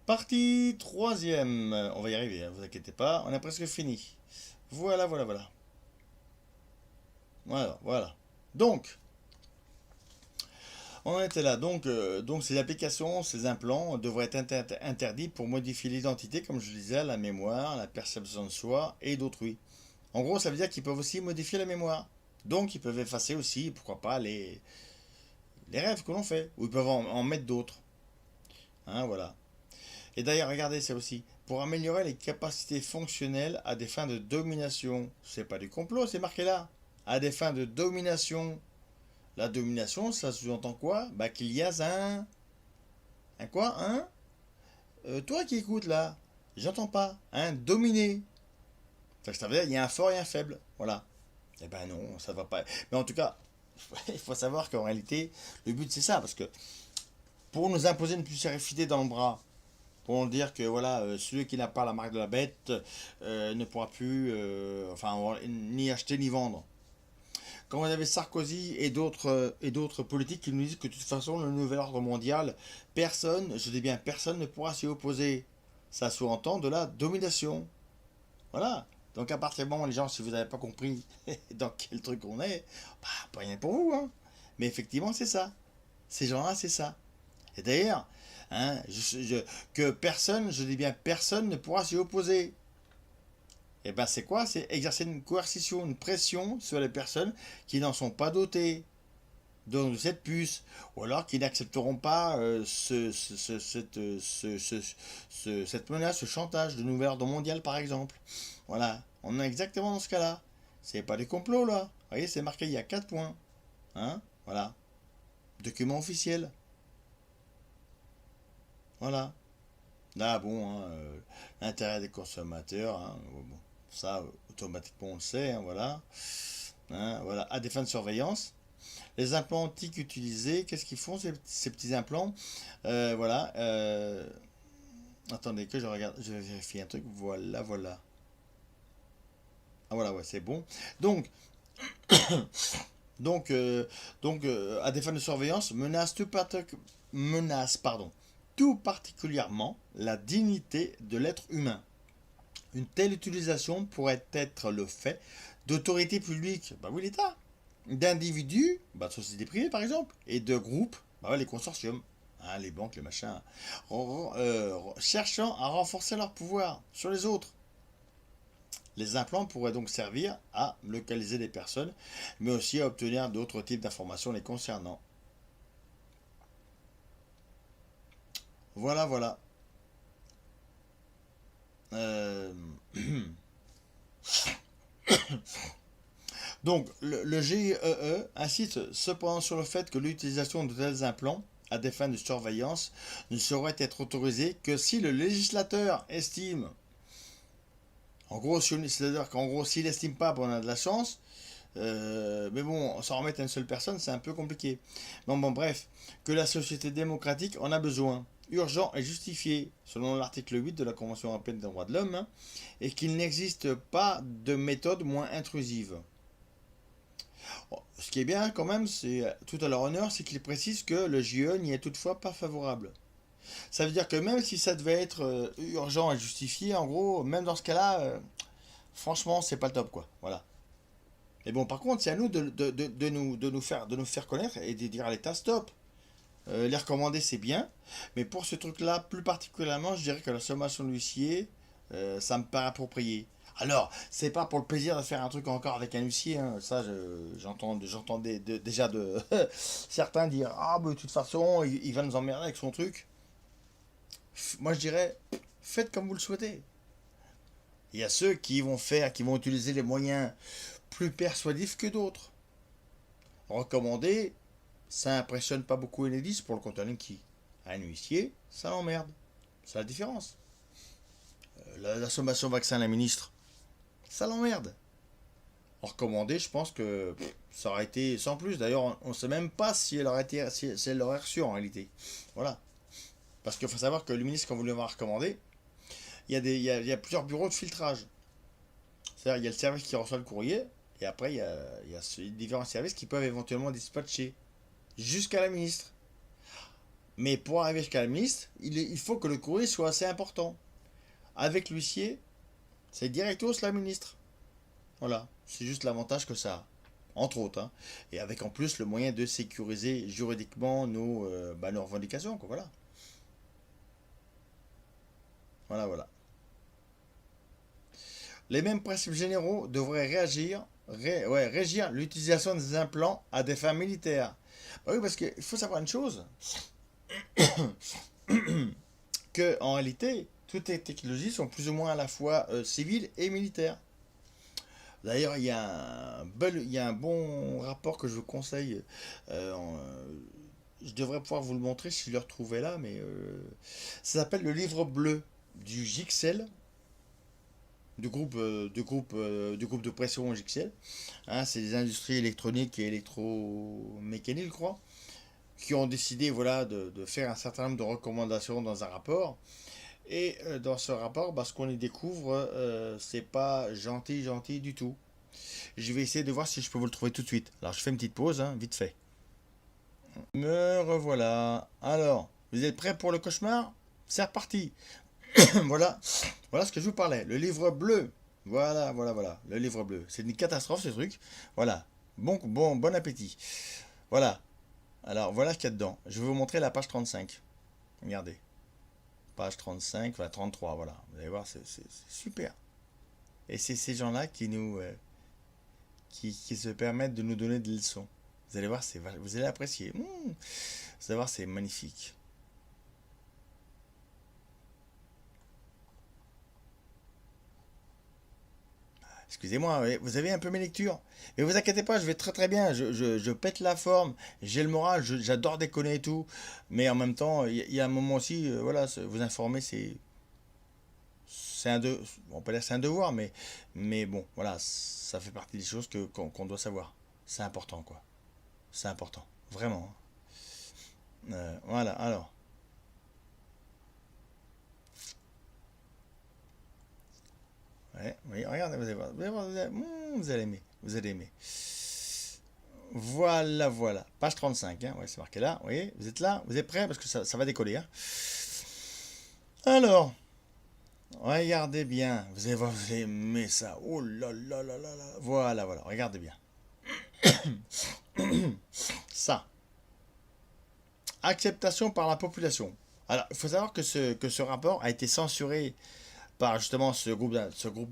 Partie troisième. On va y arriver, hein, vous inquiétez pas. On a presque fini. Voilà, voilà, voilà. Voilà, voilà. Donc, on en était là. Donc ces applications, ces implants devraient être interdits pour modifier l'identité, comme je le disais, la mémoire, la perception de soi et d'autrui. En gros, ça veut dire qu'ils peuvent aussi modifier la mémoire. Donc, ils peuvent effacer aussi, pourquoi pas, les rêves que l'on fait. Ou ils peuvent en mettre d'autres. Hein, voilà. Et d'ailleurs, regardez ça aussi. Pour améliorer les capacités fonctionnelles à des fins de domination. C'est pas du complot, c'est marqué là. À des fins de domination. La domination, ça sous-entend quoi? Bah qu'il y a un... Un quoi? Toi qui écoutes là, j'entends pas. Un dominé. Ça veut dire il y a un fort et un faible. Voilà. Eh ben non, ça va pas. Mais en tout cas, il faut savoir qu'en réalité, le but c'est ça. Parce que pour nous imposer une pulsarité dans le bras, pour dire que voilà, celui qui n'a pas la marque de la bête ne pourra plus ni acheter ni vendre. Quand vous avez Sarkozy et d'autres politiques qui nous disent que de toute façon le nouvel ordre mondial, personne, je dis bien personne, ne pourra s'y opposer. Ça sous-entend de la domination. Voilà. Donc à partir du moment, les gens, si vous n'avez pas compris dans quel truc on est, bah, pas rien pour vous. Hein. Mais effectivement, c'est ça. Ces gens-là, c'est ça. Et d'ailleurs, hein, que personne, je dis bien personne, ne pourra s'y opposer. Et ben c'est quoi? C'est exercer une coercition, une pression sur les personnes qui n'en sont pas dotées de cette puce, ou alors qui n'accepteront pas cette menace, ce chantage de nouvel ordre mondial par exemple. Voilà, on est exactement dans ce cas-là. C'est pas des complots là. Vous voyez, c'est marqué, il y a 4 points. Hein? Voilà. Document officiel. Voilà. Là, bon, hein, l'intérêt des consommateurs, hein, bon, ça, automatiquement, on le sait, hein, voilà. Hein, voilà. À des fins de surveillance. Les implants optiques utilisés, qu'est-ce qu'ils font ces petits implants? Voilà. Attendez que je regarde, je vais vérifier un truc. Voilà, voilà. Ah voilà, ouais, c'est bon. Donc, donc, euh, à des fins de surveillance, menace, tout particulièrement la dignité de l'être humain. Une telle utilisation pourrait être le fait d'autorités publiques, bah oui l'État, d'individus, bah de sociétés privées par exemple, et de groupes, bah ouais, les consortiums, hein, les banques, les machins, cherchant à renforcer leur pouvoir sur les autres. Les implants pourraient donc servir à localiser des personnes, mais aussi à obtenir d'autres types d'informations les concernant. Voilà, voilà. Euh, Donc, le GIEE insiste cependant sur le fait que l'utilisation de tels implants à des fins de surveillance ne saurait être autorisée que si le législateur estime, en gros, c'est-à-dire qu'en gros, s'il n'estime pas, on a de la chance, mais bon, s'en remettre à une seule personne, c'est un peu compliqué. Bon, bref, que la société démocratique en a besoin, urgent et justifié, selon l'article 8 de la Convention européenne des droits de l'homme, hein, et qu'il n'existe pas de méthode moins intrusive. Ce qui est bien quand même, c'est tout à leur honneur, c'est qu'ils précisent que le JE n'y est toutefois pas favorable. Ça veut dire que même si ça devait être urgent et justifié, en gros, même dans ce cas-là, franchement, c'est pas le top, quoi. Voilà. Et bon, par contre, c'est à nous de nous faire connaître et de dire à l'État stop. Les recommander, c'est bien, mais pour ce truc-là, plus particulièrement, je dirais que la sommation de l'huissier, ça me paraît approprié. Alors, c'est pas pour le plaisir de faire un truc encore avec un huissier, hein. Ça, j'entendais déjà de certains dire ah, mais de toute façon, il va nous emmerder avec son truc. Moi, je dirais faites comme vous le souhaitez. Il y a ceux qui vont utiliser les moyens plus persuasifs que d'autres. Recommander, ça impressionne pas beaucoup Enedis pour le compte qui. Un huissier, ça l'emmerde. C'est la différence. La sommation vaccin, la ministre, ça l'emmerde. Recommandé, je pense que ça aurait été sans plus. D'ailleurs, on ne sait même pas si elle aurait été, si elle l'aurait reçu en réalité. Voilà. Parce qu'il faut savoir que le ministre, quand vous l'avez recommandé, il y a plusieurs bureaux de filtrage. C'est-à-dire, il y a le service qui reçoit le courrier, et après, il y a différents services qui peuvent éventuellement dispatcher jusqu'à la ministre. Mais pour arriver jusqu'à la ministre, il faut que le courrier soit assez important. Avec l'huissier, c'est directos la ministre. Voilà, c'est juste l'avantage que ça a. Entre autres, hein. Et avec en plus le moyen de sécuriser juridiquement nos revendications, quoi, voilà. Voilà, voilà. Les mêmes principes généraux devraient régir l'utilisation des implants à des fins militaires. Bah oui, parce qu'il faut savoir une chose, que en réalité, toutes les technologies sont plus ou moins à la fois civiles et militaires. D'ailleurs, il y a un bon rapport que je vous conseille. Je devrais pouvoir vous le montrer si je le retrouvais là, mais ça s'appelle le livre bleu du JIXEL, du groupe de pression JIXEL. Hein, c'est des industries électroniques et électromécaniques, je crois, qui ont décidé voilà, de faire un certain nombre de recommandations dans un rapport. Et dans ce rapport, bah, ce qu'on y découvre, c'est pas gentil, gentil du tout. Je vais essayer de voir si je peux vous le trouver tout de suite. Alors je fais une petite pause, hein, vite fait. Me revoilà. Alors, vous êtes prêts pour le cauchemar? C'est reparti. Voilà, voilà ce que je vous parlais. Le livre bleu. Voilà, voilà, voilà. Le livre bleu. C'est une catastrophe ce truc. Voilà. Bon appétit. Voilà. Alors voilà ce qu'il y a dedans. Je vais vous montrer la page 35. Regardez. Page 35, voilà, 33, voilà. Vous allez voir, c'est super. Et c'est ces gens-là qui se permettent de nous donner des leçons. Vous allez voir, vous allez apprécier. Vous allez voir, c'est magnifique. Excusez-moi, vous avez un peu mes lectures. Mais vous inquiétez pas, je vais très très bien. Je pète la forme, j'ai le moral, j'adore déconner et tout. Mais en même temps, il y a un moment aussi, voilà, vous informer, c'est un de, on peut dire c'est un devoir, mais bon, voilà, ça fait partie des choses qu'on doit savoir. C'est important, quoi. C'est important, vraiment. Voilà, alors. Ouais, oui, regardez, vous allez voir, vous allez aimer, vous allez aimer. Voilà, voilà. Page 35, hein, ouais, c'est marqué là. Vous voyez, vous êtes là, vous êtes prêts parce que ça va décoller. Hein. Alors, regardez bien. Vous allez voir, vous allez aimer ça. Oh là là là là là. Voilà, voilà. Regardez bien. Ça. Acceptation par la population. Alors, il faut savoir que ce rapport a été censuré par justement ce groupe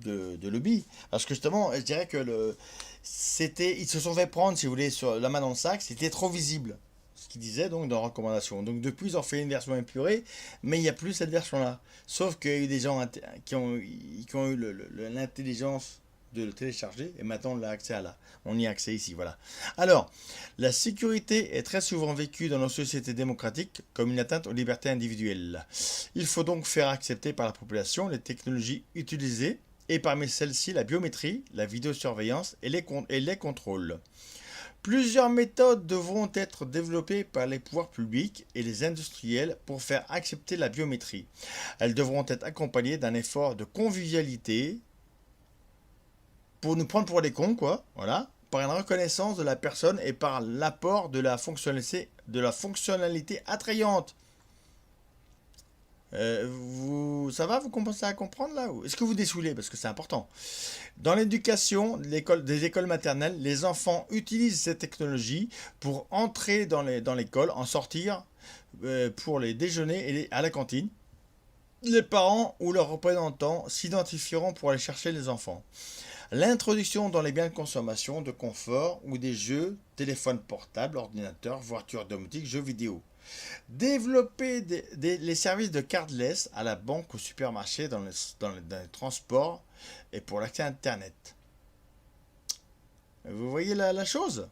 de lobby. Parce que justement, je dirais que ils se sont fait prendre, si vous voulez, sur la main dans le sac, c'était trop visible. Ce qu'ils disaient donc dans la recommandation. Donc depuis, ils ont fait une version épurée, mais il n'y a plus cette version-là. Sauf qu'il y a eu des gens qui ont eu l'intelligence de le télécharger et maintenant on y a accès ici. Voilà. Alors, la sécurité est très souvent vécue dans nos sociétés démocratiques comme une atteinte aux libertés individuelles. Il faut donc faire accepter par la population les technologies utilisées et parmi celles-ci la biométrie, la vidéosurveillance et les contrôles. Plusieurs méthodes devront être développées par les pouvoirs publics et les industriels pour faire accepter la biométrie. Elles devront être accompagnées d'un effort de convivialité pour nous prendre pour des cons, quoi, voilà, par une reconnaissance de la personne et par l'apport de la fonctionnalité attrayante. Ça va, vous commencez à comprendre là? Est-ce que vous dessoulez? Parce que c'est important. Dans l'éducation des écoles maternelles, les enfants utilisent ces technologies pour entrer dans l'école, en sortir pour les déjeuners à la cantine. Les parents ou leurs représentants s'identifieront pour aller chercher les enfants. L'introduction dans les biens de consommation, de confort ou des jeux, téléphones portables, ordinateurs, voitures domotiques, jeux vidéo. Développer les services de cardless à la banque, au supermarché, dans les transports et pour l'accès à Internet. Vous voyez la chose?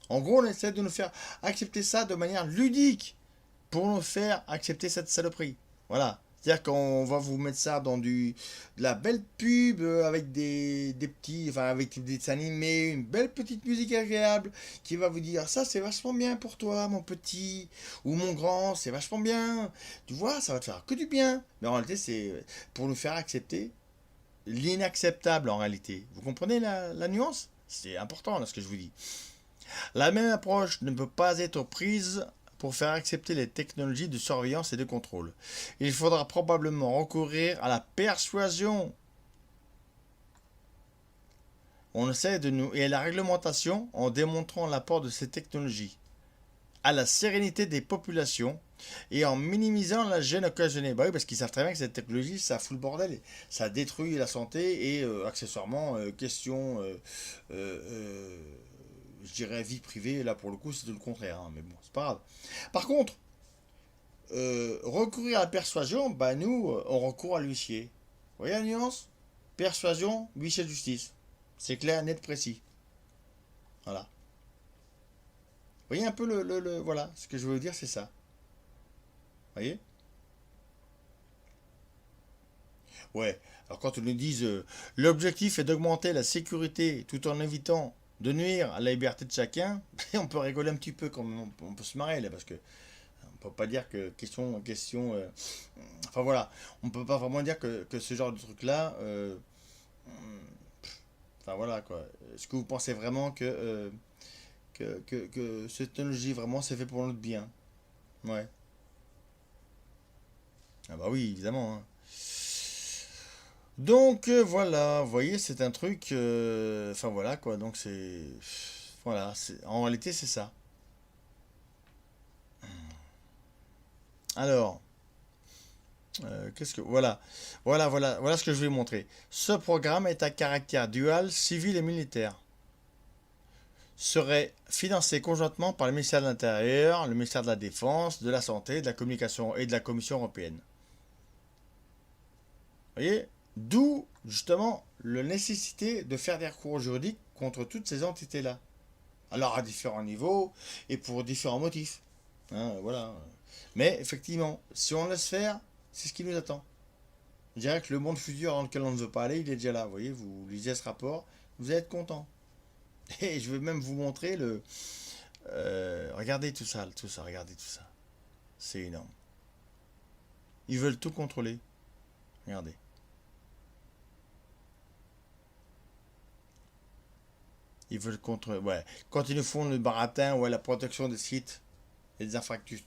En gros, on essaie de nous faire accepter ça de manière ludique pour nous faire accepter cette saloperie. Voilà. C'est-à-dire qu'on va vous mettre ça dans de la belle pub avec avec des dessins animés, une belle petite musique agréable qui va vous dire ça c'est vachement bien pour toi mon petit ou mon grand, c'est vachement bien. Tu vois, ça va te faire que du bien. Mais en réalité, c'est pour nous faire accepter l'inacceptable en réalité. Vous comprenez la nuance? C'est important là ce que je vous dis. La même approche ne peut pas être prise pour faire accepter les technologies de surveillance et de contrôle. Il faudra probablement recourir à la persuasion. On essaie de nous et à la réglementation en démontrant l'apport de ces technologies à la sérénité des populations et en minimisant la gêne occasionnée. Bah oui, parce qu'ils savent très bien que cette technologie, ça fout le bordel, ça détruit la santé et accessoirement, question, je dirais, vie privée, là pour le coup, c'est tout le contraire, hein, mais bon, c'est pas grave. Par contre, recourir à la persuasion, bah nous, on recourt à l'huissier. Vous voyez la nuance? Persuasion, huissier de justice. C'est clair, net, précis. Voilà. Vous voyez un peu voilà, ce que je veux dire, c'est ça. Vous voyez? Ouais. Alors quand ils nous disent l'objectif est d'augmenter la sécurité tout en évitant de nuire à la liberté de chacun, on peut rigoler un petit peu quand même, on peut se marrer là parce que on peut pas dire que enfin voilà, on peut pas vraiment dire que ce genre de truc là, enfin voilà quoi. Est-ce que vous pensez vraiment que cette technologie vraiment c'est fait pour notre bien? Ouais. Ah bah oui, évidemment, hein. Donc voilà, vous voyez, c'est un truc. Enfin voilà quoi, donc c'est. Voilà, en réalité c'est ça. Alors, qu'est-ce que. Voilà ce que je vais montrer. Ce programme est à caractère dual, civil et militaire. Serait financé conjointement par le ministère de l'Intérieur, le ministère de la Défense, de la Santé, de la Communication et de la Commission européenne. Vous voyez? D'où justement la nécessité de faire des recours juridiques contre toutes ces entités-là. Alors à différents niveaux et pour différents motifs. Hein, voilà. Mais effectivement, si on laisse faire, c'est ce qui nous attend. Je dirais que le monde futur dans lequel on ne veut pas aller, il est déjà là. Vous voyez, vous lisez ce rapport, vous allez être content. Et je vais même vous montrer le. Regardez tout ça, regardez tout ça. C'est énorme. Ils veulent tout contrôler. Regardez. Ils veulent contrôler. Ouais. Quand ils nous font le baratin ou la protection des sites, et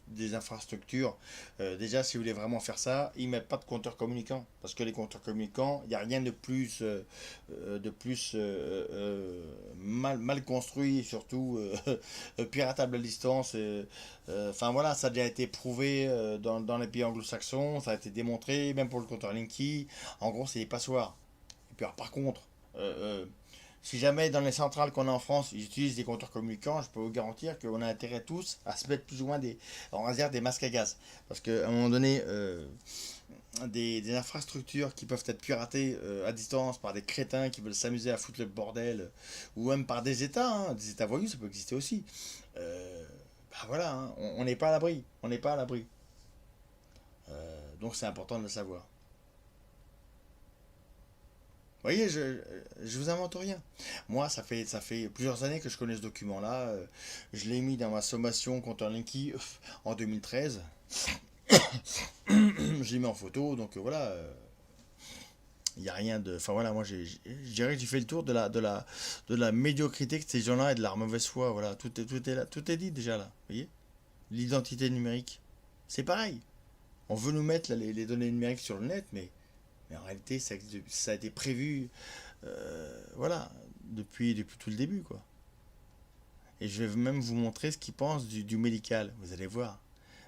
des infrastructures. Déjà, si vous voulez vraiment faire ça, ils ne mettent pas de compteurs communicants. Parce que les compteurs communicants, il n'y a rien mal construit, et surtout piratable à distance. Enfin voilà, ça a déjà été prouvé dans les pays anglo-saxons, ça a été démontré, même pour le compteur Linky. En gros, c'est des passoires. Et puis alors, par contre, euh, euh, si jamais dans les centrales qu'on a en France, ils utilisent des compteurs communicants, je peux vous garantir qu'on a intérêt tous à se mettre plus ou moins on va dire des masques à gaz. Parce qu'à un moment donné, des infrastructures qui peuvent être piratées à distance par des crétins qui veulent s'amuser à foutre le bordel, ou même par des États, hein, des États voyous, ça peut exister aussi. Bah voilà, hein, on n'est pas à l'abri. On n'est pas à l'abri. Donc c'est important de le savoir. Vous voyez, je vous invente rien. Moi, ça fait plusieurs années que je connais ce document-là. Je l'ai mis dans ma sommation contre un Linky en 2013. Je l'ai mis en photo, donc voilà. Il n'y a rien de. Enfin voilà, moi, je dirais que j'ai fait le tour de la médiocrité de ces gens-là et de leur mauvaise foi. Voilà, tout est là, tout est dit déjà là. Vous voyez? L'identité numérique. C'est pareil. On veut nous mettre là, les données numériques sur le net, mais en réalité, ça a été prévu, voilà, depuis tout le début, quoi. Et je vais même vous montrer ce qu'ils pensent du médical, vous allez voir.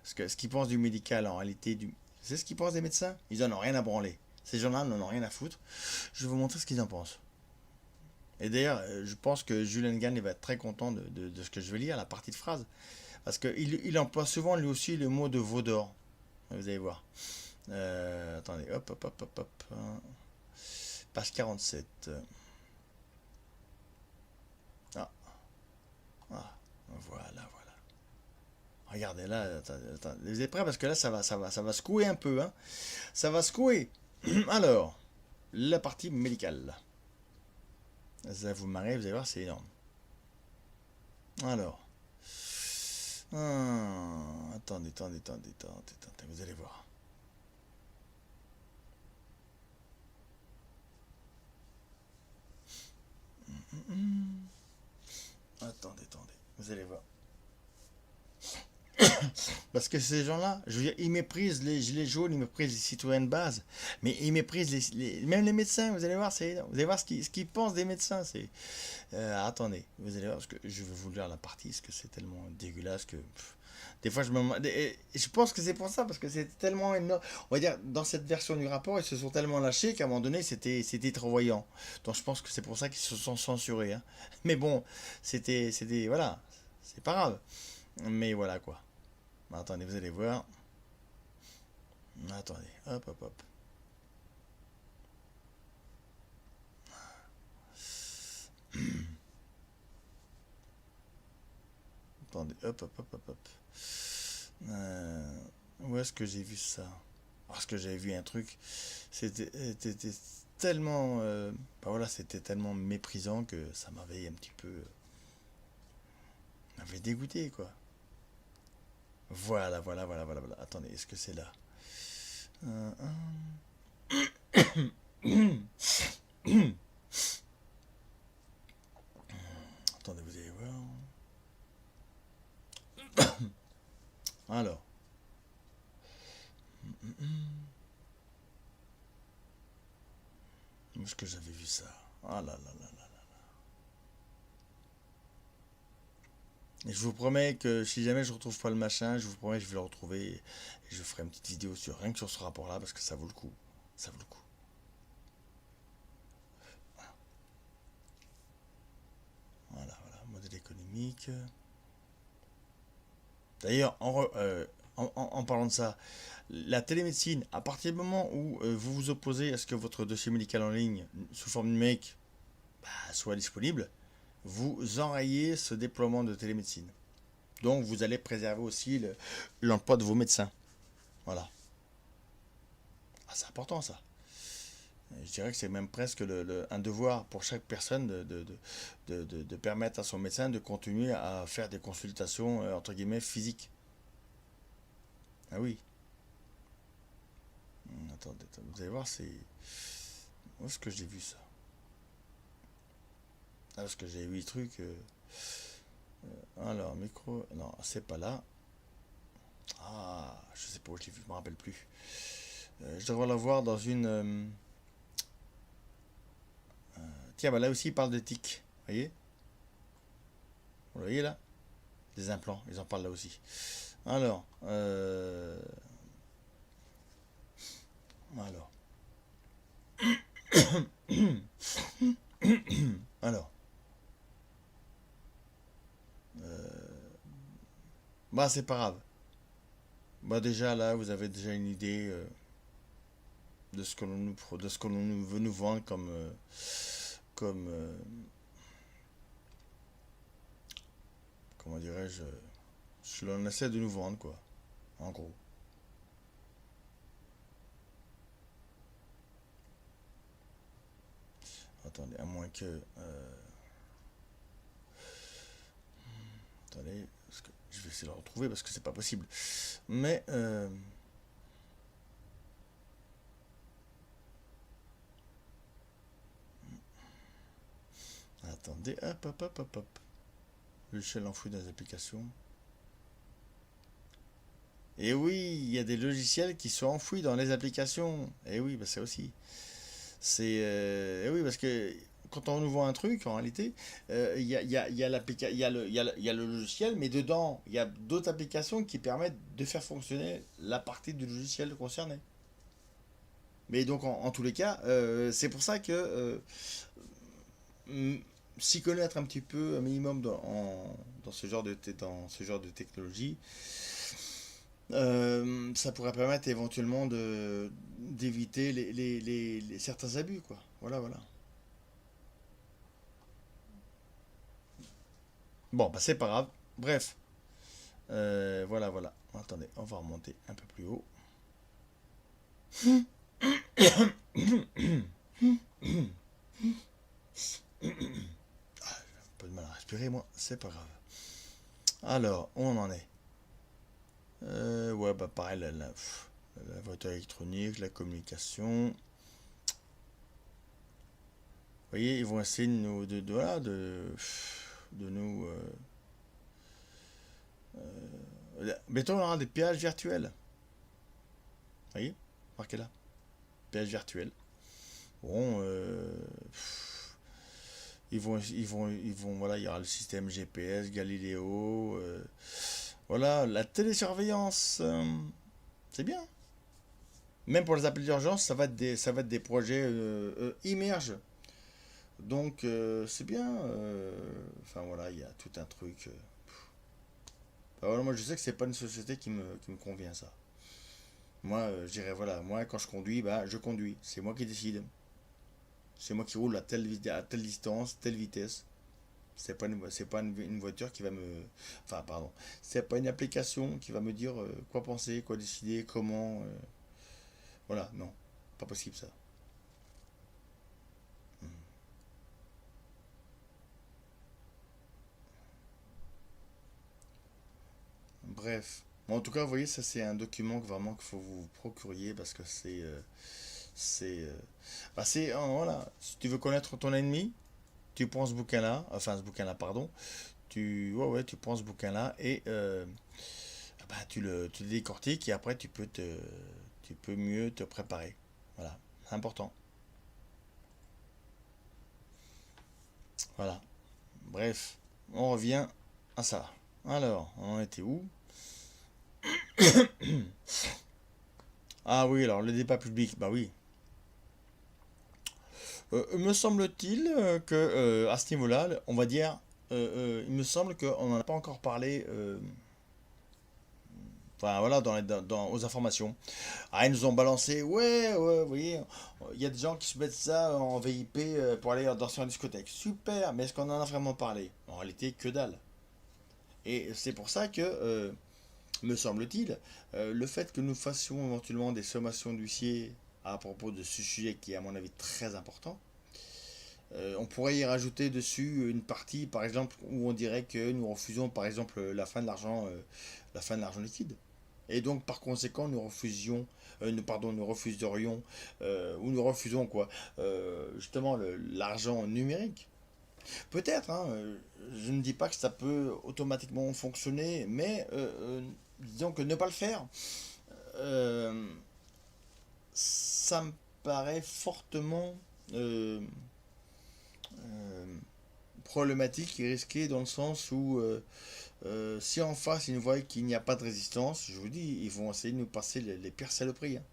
Parce que ce qu'ils pensent du médical, en réalité, c'est ce qu'ils pensent des médecins. Ils en ont rien à branler. Ces gens-là n'en ont rien à foutre. Je vais vous montrer ce qu'ils en pensent. Et d'ailleurs, je pense que Julian Gann va être très content de ce que je vais lire, la partie de phrase. Parce qu'il emploie souvent lui aussi le mot de veau d'or. Vous allez voir. Attendez, hop, hop, hop, hop, hop. Page 47. Ah, ah, voilà, voilà. Regardez là, attendez, vous êtes prêts parce que là, ça va secouer un peu, hein. Ça va secouer. Alors, la partie médicale. Ça vous marrer, vous allez voir, c'est énorme. Alors, attendez, vous allez voir. Attendez, vous allez voir. Parce que ces gens-là, je veux dire, ils méprisent les gilets jaunes, ils méprisent les citoyens de base, mais ils méprisent même les médecins. Vous allez voir, vous allez voir ce qu'ils pensent des médecins. Attendez, vous allez voir, parce que je vais vous lire la partie, parce que c'est tellement dégueulasse que des fois je me demande. Et je pense que c'est pour ça, parce que c'est tellement énorme. On va dire, dans cette version du rapport, ils se sont tellement lâchés qu'à un moment donné, c'était trop voyant. Donc je pense que c'est pour ça qu'ils se sont censurés, hein. Mais bon, voilà, c'est pas grave. Mais voilà quoi. Attendez, vous allez voir. Attendez, hop, hop, hop. Attendez, hop, hop, hop, hop, hop. Où est-ce que j'ai vu ça? Parce que j'avais vu un truc, c'était tellement, bah voilà, c'était tellement méprisant que ça m'avait un petit peu, m'avait dégoûté quoi. Voilà, voilà, voilà, voilà, voilà. Attendez, est-ce que c'est là? Euh, Attendez, vous allez voir. Alors, où est-ce que j'avais vu ça? Ah là là là là. Et je vous promets que si jamais je retrouve pas le machin, je vous promets que je vais le retrouver et je ferai une petite vidéo sur rien que sur ce rapport-là parce que ça vaut le coup. Ça vaut le coup. Voilà, voilà, modèle économique. D'ailleurs, en parlant de ça, la télémédecine, à partir du moment où vous vous opposez à ce que votre dossier médical en ligne, sous forme numérique, bah, soit disponible, vous enrayez ce déploiement de télémédecine. Donc vous allez préserver aussi l'emploi de vos médecins. Voilà. Ah, c'est important ça. Je dirais que c'est même presque un devoir pour chaque personne de permettre à son médecin de continuer à faire des consultations entre guillemets physiques. Ah oui. Attendez, vous allez voir, c'est. Où est-ce que j'ai vu ça? Ah, parce que j'ai vu le truc. Alors, micro. Non, c'est pas là. Ah, je sais pas où je l'ai vu, je me rappelle plus. Je devrais la voir dans une. Tiens, bah là aussi, il parle d'éthique. Vous voyez? Vous voyez là? Des implants, ils en parlent là aussi. Alors, alors, alors. Bah, c'est pas grave. Bah, déjà là, vous avez déjà une idée de ce que l'on veut nous vendre comme, comment dirais-je, ce que l'on essaie de nous vendre, quoi. En gros. Attendez, à moins que. Attendez, parce que je vais essayer de le retrouver parce que c'est pas possible. Mais. Attendez, hop, hop, hop, hop, hop. Logiciel enfoui dans les applications. Et oui, il y a des logiciels qui sont enfouis dans les applications. Et oui, bah ça aussi. Et oui, parce que quand on nous vend un truc, en réalité, il y a il y a le logiciel, mais dedans, il y a d'autres applications qui permettent de faire fonctionner la partie du logiciel concerné. Mais donc, en tous les cas, c'est pour ça que mm, s'y connaître un petit peu, un minimum dans dans ce genre de technologie, ça pourrait permettre éventuellement d'éviter certains abus, quoi. Voilà, voilà. Bon, bah c'est pas grave. Bref, voilà, voilà. Attendez, on va remonter un peu plus haut. Un peu de mal à respirer, moi, c'est pas grave. Alors, où on en est? Ouais, bah pareil, la voiture électronique, la communication. Vous voyez, ils vont essayer voilà, de nous Bientôt, on aura des péages virtuels. Vous voyez? Marquez là. Péage virtuel. Bon, voilà, il y aura le système GPS, Galiléo. Voilà, la télésurveillance. C'est bien. Même pour les appels d'urgence, ça va être des projets immerges. Donc, c'est bien. Enfin, voilà, il y a tout un truc. Enfin, voilà, moi, je sais que c'est pas une société qui me convient, ça. Moi, je dirais, voilà, moi, quand je conduis, bah, je conduis. C'est moi qui décide. C'est moi qui roule à telle distance, telle vitesse. C'est pas une voiture qui va me. Enfin, pardon. C'est pas une application qui va me dire quoi penser, quoi décider, comment. Voilà, non. Pas possible, ça. Bref. Bon, en tout cas, vous voyez, ça, c'est un document que vraiment qu'il faut vous procuriez parce que c'est. Bah, voilà. Si tu veux connaître ton ennemi, tu prends ce bouquin-là. Enfin, ce bouquin-là, pardon. Ouais, tu prends ce bouquin-là et bah, tu le décortiques et après tu peux mieux te préparer. Voilà, c'est important. Voilà. Bref, on revient à ça. Alors, on en était où? Ah oui, alors le débat public, bah oui. Me semble-t-il que à ce niveau-là, on va dire, il me semble qu'on n'en a pas encore parlé. Enfin voilà, aux informations. Ah, ils nous ont balancé, ouais, vous voyez, il y a des gens qui se mettent ça en VIP pour aller danser en discothèque. Super, mais est-ce qu'on en a vraiment parlé? En réalité, que dalle. Et c'est pour ça que, me semble-t-il, le fait que nous fassions éventuellement des sommations d'huissier à propos de ce sujet qui est à mon avis très important, on pourrait y rajouter dessus une partie, par exemple, où on dirait que nous refusons, par exemple, la fin de l'argent liquide. Et donc, par conséquent, nous refuserions, ou nous refusons quoi, justement l'argent numérique. Peut-être, hein, je ne dis pas que ça peut automatiquement fonctionner, mais disons que ne pas le faire, euh, ça me paraît fortement euh, euh, problématique et risqué dans le sens où si en face ils voient qu'il n'y a pas de résistance, je vous dis, ils vont essayer de nous passer les pires saloperies, hein.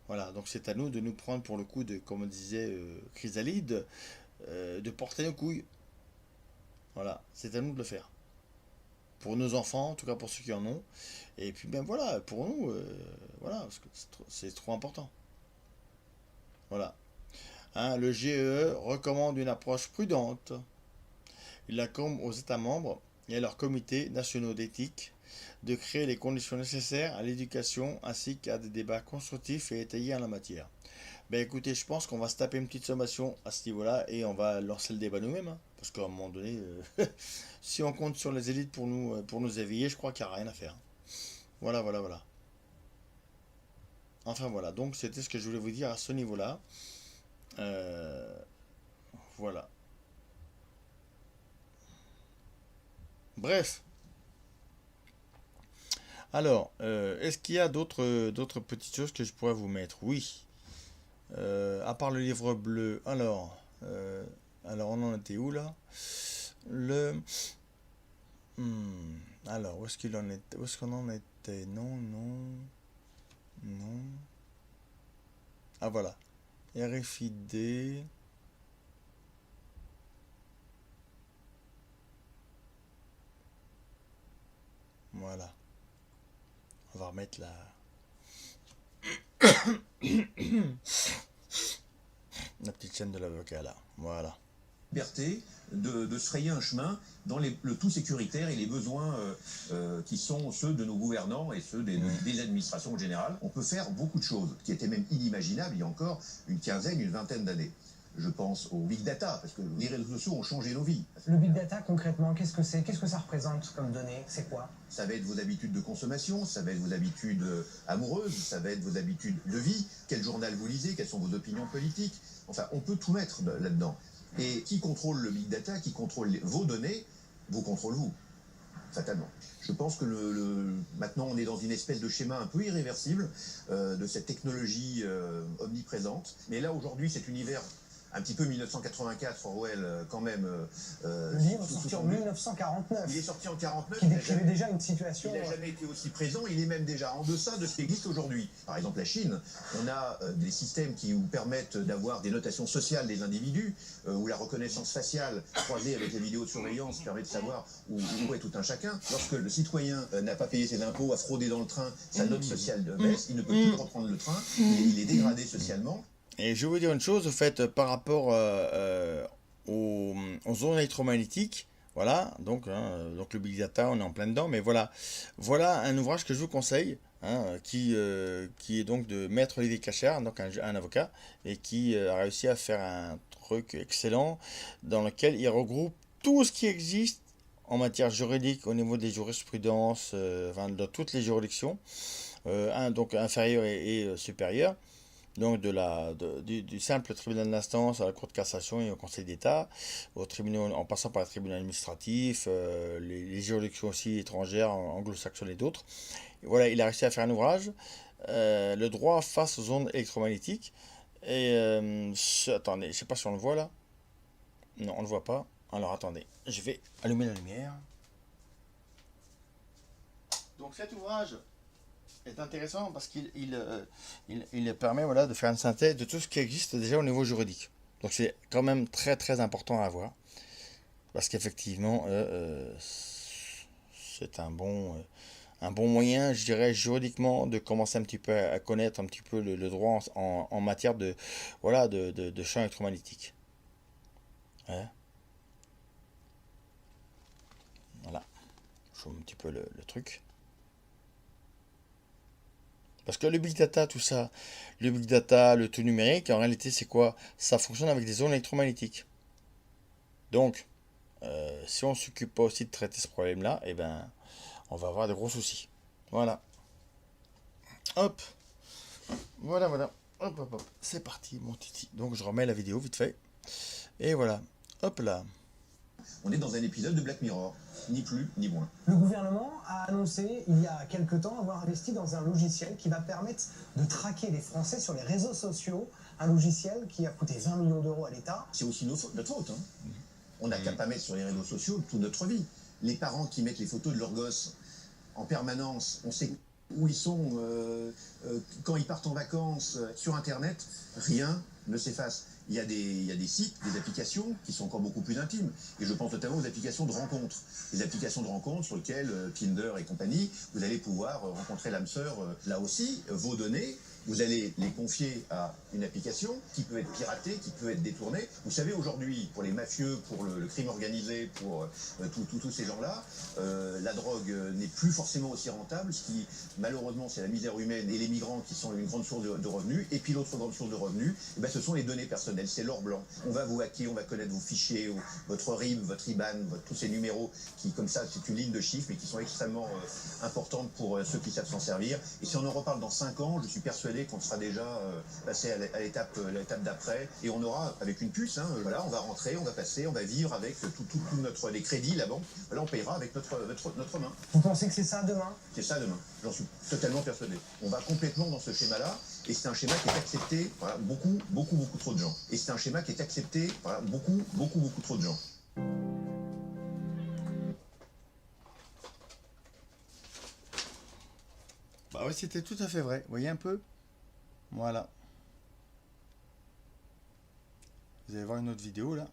Voilà, donc c'est à nous de nous prendre pour le coup de, comme on disait Chrysalide, de porter nos couilles. Voilà, c'est à nous de le faire. Pour nos enfants, en tout cas pour ceux qui en ont. Et puis ben voilà, pour nous, voilà, parce que c'est trop important. Voilà. Hein, le GEE recommande une approche prudente. Il accorde aux États membres et à leurs comités nationaux d'éthique de créer les conditions nécessaires à l'éducation ainsi qu'à des débats constructifs et étayés en la matière. Ben écoutez, je pense qu'on va se taper une petite sommation à ce niveau-là et on va lancer le débat nous-mêmes, hein. Parce qu'à un moment donné, si on compte sur les élites pour nous éveiller, je crois qu'il n'y a rien à faire. Voilà, voilà, voilà. Enfin voilà, donc c'était ce que je voulais vous dire à ce niveau-là. Euh, voilà. Bref, alors, est-ce qu'il y a d'autres petites choses que je pourrais vous mettre? Oui. À part le livre bleu. Alors on en était où là? Le. Alors, où est-ce qu'il en est? Où est-ce qu'on en était? Non, non, non. Ah voilà. RFID. Voilà. On va remettre la petite chaîne de l'avocat là. Voilà. Liberté de se frayer un chemin dans le tout sécuritaire et les besoins qui sont ceux de nos gouvernants et ceux des administrations en général. On peut faire beaucoup de choses qui étaient même inimaginables il y a encore une quinzaine, une vingtaine d'années. Je pense au big data, parce que les réseaux sociaux ont changé nos vies. Le big data, concrètement, qu'est-ce que c'est? Qu'est-ce que ça représente comme données? C'est quoi? Ça va être vos habitudes de consommation, ça va être vos habitudes amoureuses, ça va être vos habitudes de vie, quel journal vous lisez, quelles sont vos opinions politiques. Enfin, on peut tout mettre là-dedans. Et qui contrôle le big data, qui contrôle vos données, vous contrôle vous. fatalement. Je pense que maintenant on est dans une espèce de schéma un peu irréversible de cette technologie omniprésente. Mais là aujourd'hui cet univers un petit peu 1984, Orwell quand même. Le livre sorti en 1949. Il est sorti en 49. Qui décrivait déjà une situation. Il n'a jamais été aussi présent, il est même déjà en deçà de ce qui existe aujourd'hui. Par exemple, la Chine, on a des systèmes qui vous permettent d'avoir des notations sociales des individus, où la reconnaissance faciale croisée avec les vidéos de surveillance permet de savoir où est tout un chacun. Lorsque le citoyen n'a pas payé ses impôts, a fraudé dans le train, sa note sociale baisse, il ne peut plus reprendre le train, il est dégradé socialement. Et je vais vous dire une chose, au fait, par rapport aux ondes électromagnétiques, voilà, donc le Big Data, on est en plein dedans, mais voilà un ouvrage que je vous conseille, qui est donc de Maître Olivier Cachère, donc un avocat, et qui a réussi à faire un truc excellent, dans lequel il regroupe tout ce qui existe en matière juridique, au niveau des jurisprudences, dans toutes les juridictions, donc inférieures et supérieures. Donc du simple tribunal d'instance à la Cour de cassation et au Conseil d'État, au tribunal, en passant par le tribunal administratif, les juridictions aussi étrangères, anglo-saxonnes et d'autres. Et voilà, il a réussi à faire un ouvrage, le droit face aux ondes électromagnétiques. Et attendez, je sais pas si on le voit là. Non, on le voit pas. Alors attendez, je vais allumer la lumière. Donc cet ouvrage est intéressant parce qu'il permet de faire une synthèse de tout ce qui existe déjà au niveau juridique. Donc c'est quand même très très important à avoir parce qu'effectivement c'est un bon moyen, je dirais, juridiquement de commencer un petit peu à connaître un petit peu le droit en matière de champ électromagnétique. Ouais. Voilà, je vous mets un petit peu le truc. Parce que le big data, tout ça, le big data, le tout numérique, en réalité, c'est quoi? Ça fonctionne avec des ondes électromagnétiques. Donc, si on ne s'occupe pas aussi de traiter ce problème-là, eh ben, on va avoir de gros soucis. Voilà. Hop. Voilà. Hop. C'est parti, mon titi. Donc, je remets la vidéo vite fait. Et voilà. Hop là. On est dans un épisode de Black Mirror, ni plus ni moins. Le gouvernement a annoncé il y a quelque temps avoir investi dans un logiciel qui va permettre de traquer les Français sur les réseaux sociaux, un logiciel qui a coûté 20 millions d'euros à l'État. C'est aussi notre faute. On n'a qu'à pas mettre sur les réseaux sociaux toute notre vie. Les parents qui mettent les photos de leurs gosses en permanence, on sait où ils sont, quand ils partent en vacances, sur Internet, rien ne s'efface. Il y a des sites, des applications qui sont encore beaucoup plus intimes. Et je pense notamment aux applications de rencontres. Les applications de rencontres sur lesquelles Tinder et compagnie, vous allez pouvoir rencontrer l'âme sœur. Là aussi, vos données, vous allez les confier à une application qui peut être piratée, qui peut être détournée. Vous savez, aujourd'hui, pour les mafieux, pour le crime organisé, pour tous ces gens-là, la drogue n'est plus forcément aussi rentable. Ce qui, malheureusement, c'est la misère humaine et les migrants qui sont une grande source de revenus. Et puis l'autre grande source de revenus, ce sont les données personnelles. C'est l'or blanc. On va vous hacker, on va connaître vos fichiers, votre RIB, votre IBAN, tous ces numéros qui, comme ça, c'est une ligne de chiffres, mais qui sont extrêmement importantes pour ceux qui savent s'en servir. Et si on en reparle dans 5 ans, je suis persuadé qu'on sera déjà passé à l'étape d'après. Et on aura, avec une puce, on va rentrer, on va passer, on va vivre avec tout les crédits, la banque. Voilà, on payera avec notre main. Vous pensez que c'est ça demain? C'est ça demain. J'en suis totalement persuadé. On va complètement dans ce schéma-là. Et c'est un schéma qui est accepté par beaucoup trop de gens. Et c'est un schéma qui est accepté par beaucoup trop de gens. Bah oui, c'était tout à fait vrai. Vous voyez un peu? Voilà. Vous allez voir une autre vidéo là.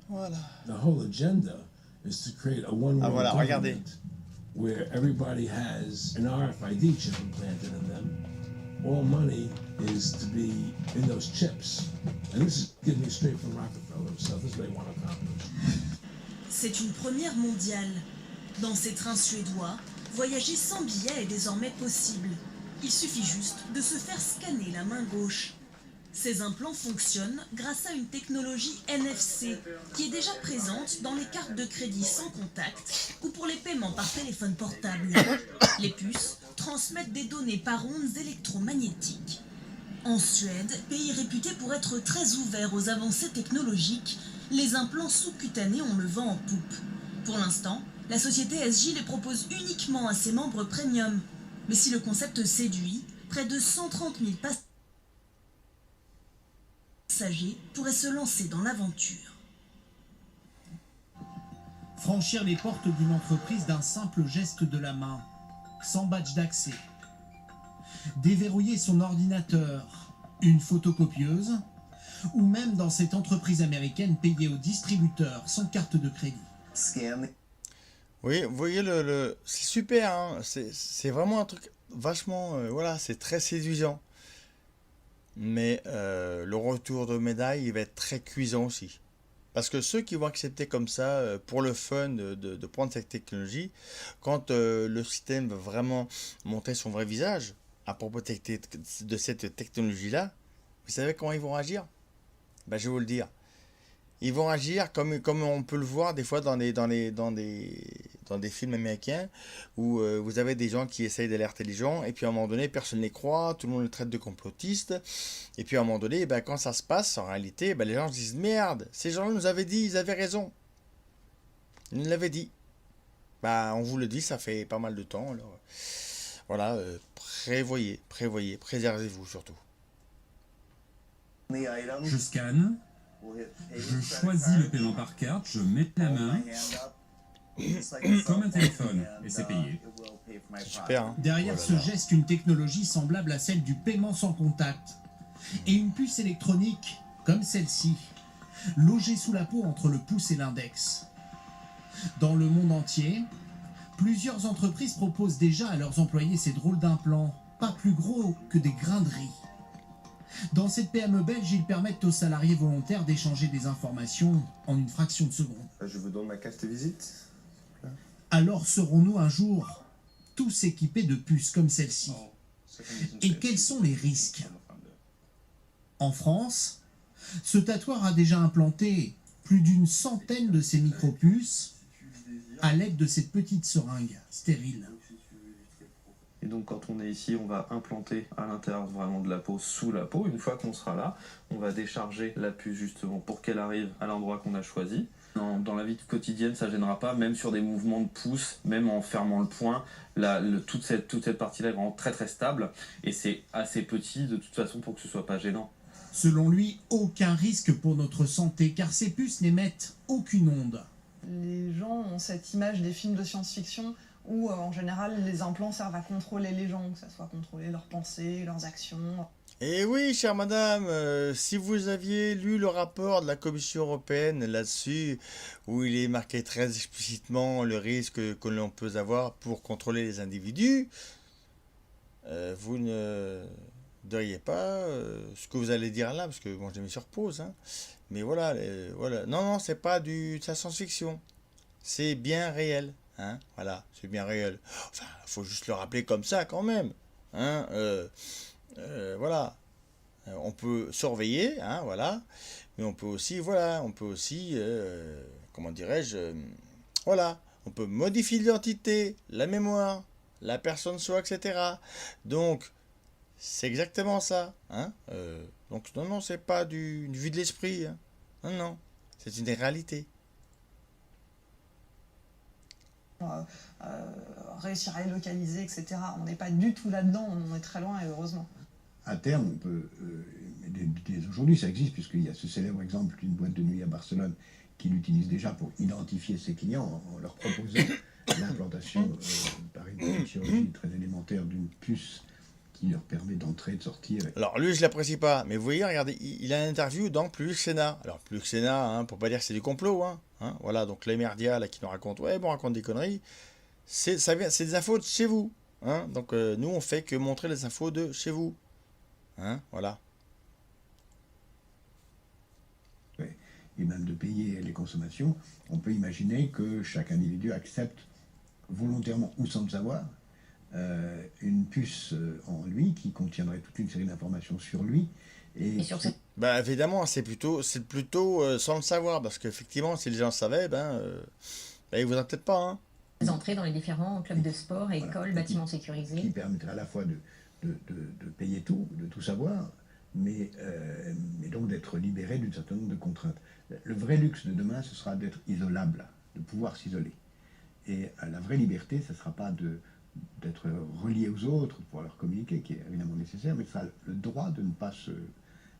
Voilà. The whole agenda is to create a one-world voilà, regardez. government where everybody has an RFID chip implanted in them. All money is to be in those chips. And this is getting straight from Rockefeller himself. This is what they want to accomplish. C'est une première mondiale. Dans ces trains suédois, voyager sans billet est désormais possible. Il suffit juste de se faire scanner la main gauche. Ces implants fonctionnent grâce à une technologie NFC qui est déjà présente dans les cartes de crédit sans contact ou pour les paiements par téléphone portable. Les puces transmettent des données par ondes électromagnétiques. En Suède, pays réputé pour être très ouvert aux avancées technologiques, les implants sous-cutanés ont le vent en poupe. Pour l'instant, la société SJ les propose uniquement à ses membres premium. Mais si le concept séduit, près de 130 000 passagers pourraient se lancer dans l'aventure. Franchir les portes d'une entreprise d'un simple geste de la main, sans badge d'accès. Déverrouiller son ordinateur, une photocopieuse, ou même dans cette entreprise américaine payer au distributeur sans carte de crédit. Oui, vous voyez, c'est super, hein, c'est vraiment un truc vachement, voilà, c'est très séduisant. Mais le retour de médaille, il va être très cuisant aussi. Parce que ceux qui vont accepter comme ça, pour le fun, de prendre cette technologie, quand le système va vraiment montrer son vrai visage à propos de cette technologie-là, vous savez comment ils vont réagir? Ben, je vais vous le dire. Ils vont agir comme on peut le voir des fois dans des films américains où vous avez des gens qui essayent d'alerter les gens et puis à un moment donné personne ne les croit, tout le monde les traite de complotistes et puis à un moment donné ben, quand ça se passe en réalité ben, les gens se disent merde, ces gens-là nous avaient dit, ils avaient raison, ils nous l'avaient dit. Ben, on vous le dit, ça fait pas mal de temps, alors voilà, prévoyez, préservez-vous surtout. Je scanne, je choisis le paiement par carte, je mets la main, comme un téléphone, et c'est payé. C'est super, hein. Derrière ce geste, une technologie semblable à celle du paiement sans contact. Et une puce électronique, comme celle-ci, logée sous la peau entre le pouce et l'index. Dans le monde entier, plusieurs entreprises proposent déjà à leurs employés ces drôles d'implants, pas plus gros que des grains de riz. Dans cette PME belge, ils permettent aux salariés volontaires d'échanger des informations en une fraction de seconde. Je vous donne ma carte de visite. Alors serons-nous un jour tous équipés de puces comme celle-ci? Et quels sont les risques? En France, ce tatoueur a déjà implanté plus d'une centaine de ces micro-puces à l'aide de cette petite seringue stérile. Et donc quand on est ici, on va implanter à l'intérieur vraiment de la peau, sous la peau. Une fois qu'on sera là, on va décharger la puce justement pour qu'elle arrive à l'endroit qu'on a choisi. Dans la vie quotidienne, ça ne gênera pas, même sur des mouvements de pouce, même en fermant le poing, toute cette partie-là est vraiment très très stable et c'est assez petit de toute façon pour que ce soit pas gênant. Selon lui, aucun risque pour notre santé car ces puces n'émettent aucune onde. Les gens ont cette image des films de science-fiction où en général les implants servent à contrôler les gens, que ce soit contrôler leurs pensées, leurs actions. Et oui, chère madame, si vous aviez lu le rapport de la Commission européenne là-dessus, où il est marqué très explicitement le risque que l'on peut avoir pour contrôler les individus, vous ne diriez pas ce que vous allez dire là, parce que bon, j'ai mis sur pause, hein. Mais voilà, voilà. Non, c'est pas de la science-fiction, c'est bien réel, hein. Voilà, c'est bien réel. Enfin, faut juste le rappeler comme ça quand même, hein. Voilà, on peut surveiller, hein, voilà, mais on peut aussi, voilà, comment dirais-je, voilà, on peut modifier l'identité, la mémoire, la personne soit, etc. Donc, c'est exactement ça, hein. Donc, non, c'est pas une vue de l'esprit, hein. Non, c'est une réalité. Réussir à les localiser, etc. On n'est pas du tout là-dedans, on en est très loin et heureusement. À terme, on peut, dès aujourd'hui ça existe, puisqu'il y a ce célèbre exemple d'une boîte de nuit à Barcelone qui l'utilise déjà pour identifier ses clients en leur proposant l'implantation par une chirurgie très élémentaire d'une puce qui leur permet d'entrer et de sortir. Alors lui, je l'apprécie pas, mais vous voyez, regardez, il a une interview dans Plus que Sénat. Alors Plus que Sénat, hein, pour pas dire que c'est du complot, hein, voilà, donc les merdias là qui nous racontent, ouais, bon, on raconte des conneries, c'est des infos de chez vous, hein, donc nous on fait que montrer les infos de chez vous, hein, voilà. Et même de payer les consommations, on peut imaginer que chaque individu accepte volontairement ou sans le savoir une puce en lui qui contiendrait toute une série d'informations sur lui. Et sur cette... Bah évidemment, c'est plutôt sans le savoir, parce qu'effectivement, si les gens le savaient, ils vous en peut-être pas. Hein. Vous entrez dans les différents clubs de sport, écoles, voilà, bâtiments sécurisés. Qui permettrait à la fois de payer tout, de tout savoir, mais donc d'être libéré d'un certain nombre de contraintes. Le vrai luxe de demain, ce sera d'être isolable, de pouvoir s'isoler. Et la vraie liberté, ce ne sera pas d'être relié aux autres pour leur communiquer, qui est évidemment nécessaire, mais ça a le droit de ne pas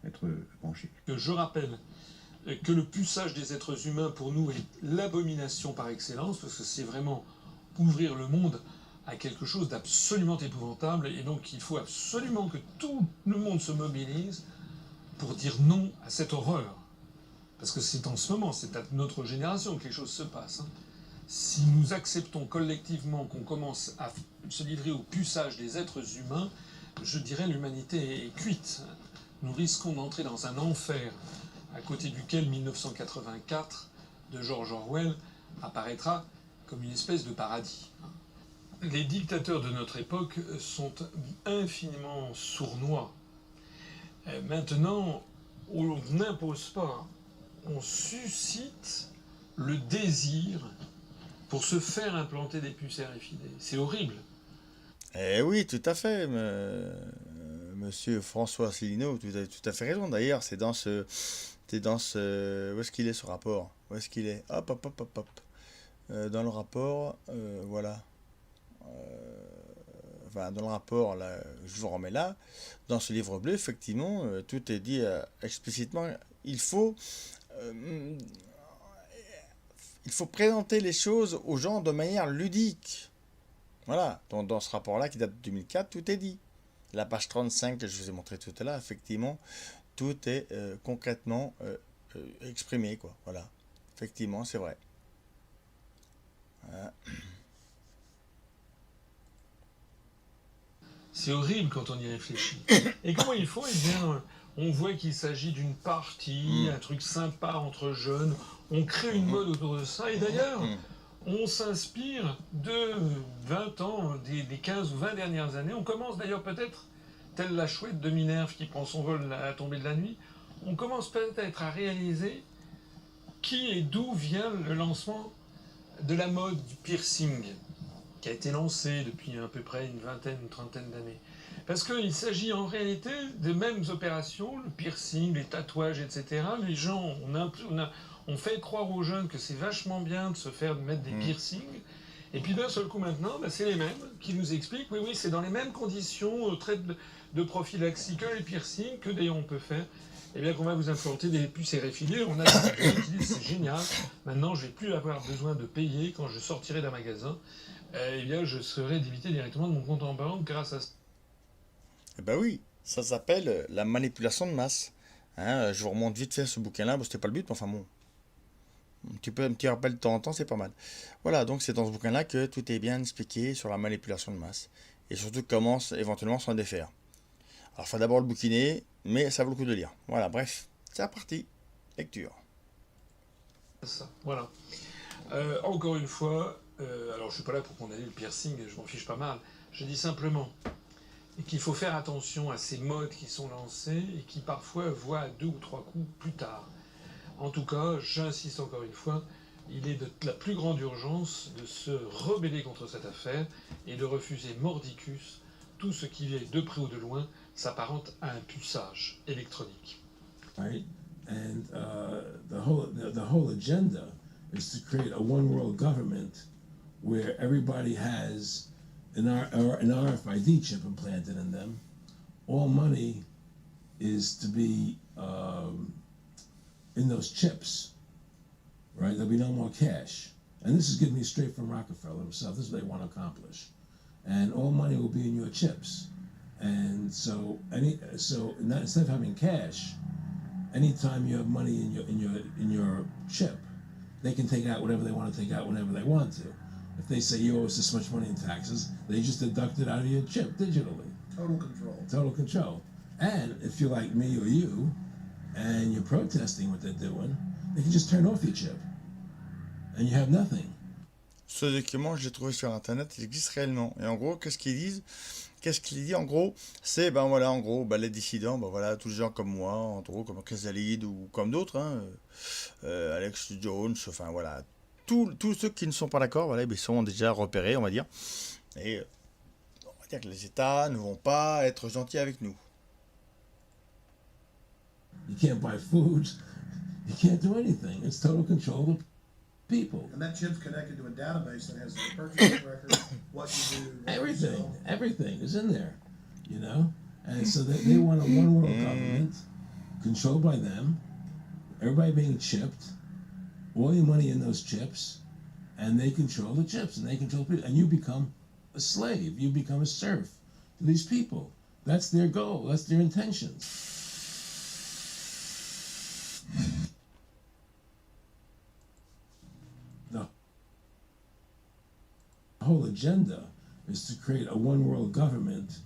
être branché. Je rappelle que le puçage des êtres humains, pour nous, est l'abomination par excellence, parce que c'est vraiment ouvrir le monde à quelque chose d'absolument épouvantable, et donc il faut absolument que tout le monde se mobilise pour dire non à cette horreur. Parce que c'est en ce moment, c'est à notre génération que les choses se passent. Si nous acceptons collectivement qu'on commence à se livrer au puçage des êtres humains, je dirais l'humanité est cuite. Nous risquons d'entrer dans un enfer à côté duquel 1984 de George Orwell apparaîtra comme une espèce de paradis. Les dictateurs de notre époque sont infiniment sournois. Maintenant, on n'impose pas, on suscite le désir pour se faire implanter des puces RFID. C'est horrible. Eh oui, tout à fait, monsieur François Asselineau, vous avez tout à fait raison. D'ailleurs, c'est dans ce... Où est-ce qu'il est, ce rapport? Où est-ce qu'il est? Hop, hop, hop, hop, hop. Dans le rapport, voilà. Enfin, dans le rapport, là, je vous remets là. Dans ce livre bleu, effectivement, tout est dit explicitement. Il faut présenter les choses aux gens de manière ludique. Voilà, dans ce rapport-là qui date de 2004, tout est dit. La page 35 que je vous ai montré tout à l'heure, effectivement, tout est concrètement exprimé, quoi. Voilà, effectivement, c'est vrai. Voilà. C'est horrible quand on y réfléchit. Et comment ils font? Eh bien, on voit qu'il s'agit d'une partie, un truc sympa entre jeunes. On crée une mode autour de ça. Et d'ailleurs, on s'inspire de 20 ans, des 15 ou 20 dernières années. On commence d'ailleurs peut-être, telle la chouette de Minerve qui prend son vol à la tombée de la nuit, on commence peut-être à réaliser qui et d'où vient le lancement de la mode du piercing, qui a été lancé depuis à peu près une vingtaine, une trentaine d'années. Parce qu'il s'agit en réalité des mêmes opérations, le piercing, les tatouages, etc. Les gens, on fait croire aux jeunes que c'est vachement bien de se faire mettre des piercings, et puis d'un seul coup maintenant, c'est les mêmes qui nous expliquent, oui, c'est dans les mêmes conditions de prophylaxie que les piercings, que d'ailleurs on peut faire, et bien qu'on va vous implanter des puces RFID. On a des gens qui disent c'est génial, maintenant je ne vais plus avoir besoin de payer quand je sortirai d'un magasin, eh bien je serai débité directement de mon compte en banque grâce à ça. Eh ben oui, ça s'appelle la manipulation de masse. Hein, je vous remonte vite fait ce bouquin-là, c'était pas le but, mais enfin bon. Un petit rappel de temps en temps, c'est pas mal. Voilà, donc c'est dans ce bouquin-là que tout est bien expliqué sur la manipulation de masse. Et surtout comment éventuellement s'en défaire. Alors, il faut d'abord le bouquiner, mais ça vaut le coup de lire. Voilà, bref, c'est reparti. Lecture. Ça, voilà. Encore une fois, alors je suis pas là pour condamner le piercing, je m'en fiche pas mal. Je dis simplement qu'il faut faire attention à ces modes qui sont lancés et qui parfois voient 2 ou 3 coups plus tard. En tout cas, j'insiste encore une fois, il est de la plus grande urgence de se rebeller contre cette affaire et de refuser mordicus tout ce qui est de près ou de loin s'apparente à un puçage électronique. Right? And the whole agenda is to create a one world government where everybody has an RFID chip implanted in them. All money is to be in those chips, right? There'll be no more cash. And this is getting me straight from Rockefeller himself. This is what they want to accomplish. And all money will be in your chips. And so instead of having cash, anytime you have money in your chip, they can take out whatever they want to take out whenever they want to. If they say you owe us this much money in taxes, they just deduct it out of your chip digitally. Total control. Total control. And if you're like me or you, and you're protesting what they're doing, they can just turn off your chip. And you have nothing. Ce document, je l'ai trouvé sur Internet, il existe réellement. Et en gros, qu'est-ce qu'ils disent? Qu'est-ce qu'il dit en gros? C'est, les dissidents, tous les gens comme moi, en gros, comme Kazalid ou comme d'autres, Alex Jones, enfin voilà, tous ceux qui ne sont pas d'accord, ils sont déjà repérés, on va dire. Et on va dire que les États ne vont pas être gentils avec nous. You can't buy food. You can't do anything. It's total control. people. And that chip's connected to a database that has the purchase record, what you do, what you Everything, sell. everything is in there, you know? And so they want a one world government controlled by them, everybody being chipped, all your money in those chips, and they control the chips, and they control people, and you become a slave, you become a serf to these people. That's their goal, that's their intentions. The whole agenda is to create a one world government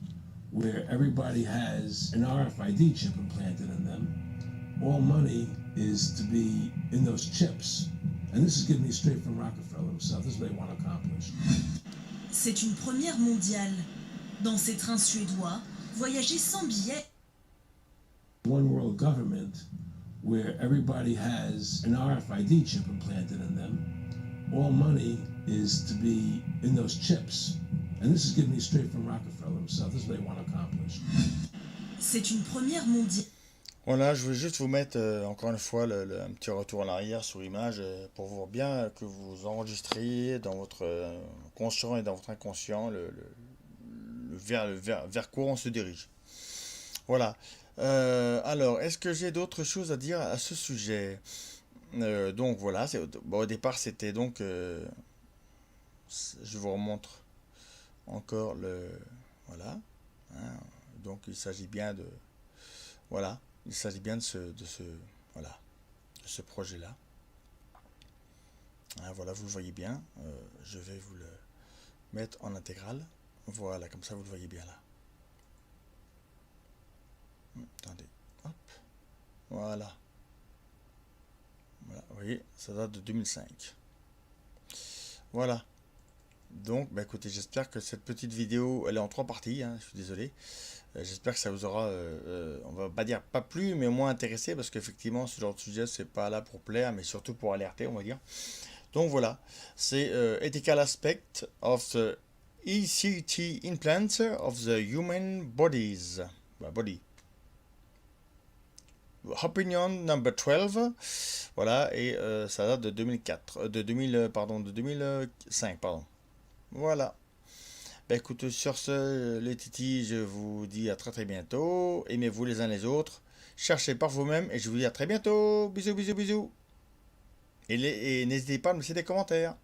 where everybody has an RFID chip implanted in them. All money is to be in those chips. And this is getting me straight from Rockefeller himself. This is what they want to accomplish. C'est une première mondiale. Dans ces trains suédois, voyager sans billet. One world government where everybody has an RFID chip implanted in them. All money is to be in those chips. And this is getting me straight from Rockefeller himself. This is what they want to accomplish. C'est une première mondiale. Voilà, je vais juste vous mettre encore une fois un petit retour en arrière sur image pour voir bien que vous enregistriez dans votre conscient et dans votre inconscient vers quoi on se dirige. Voilà. Alors, est-ce que j'ai d'autres choses à dire à ce sujet? Donc voilà, bon, au départ c'était donc, je vous remontre encore voilà, hein, donc il s'agit bien de, voilà, il s'agit bien de ce projet-là. Hein, voilà, vous le voyez bien, je vais vous le mettre en intégrale, voilà, comme ça vous le voyez bien là. Attendez, hop, voilà. Voilà, vous voyez, ça date de 2005. Voilà. Donc, bah écoutez, j'espère que cette petite vidéo, elle est en 3 parties, hein, je suis désolé. J'espère que ça vous aura, on va pas dire pas plu, mais au moins intéressé, parce qu'effectivement, ce genre de sujet, c'est pas là pour plaire, mais surtout pour alerter, on va dire. Donc voilà, c'est Ethical Aspect of the ECT Implants of the Human Bodies. Body. Opinion number 12, voilà, et ça date de 2005, pardon. Voilà. Ben écoute, sur ce, les titis, je vous dis à très bientôt. Aimez-vous les uns les autres. Cherchez par vous-même et je vous dis à très bientôt. Bisous, bisous, bisous. Et n'hésitez pas à me laisser des commentaires.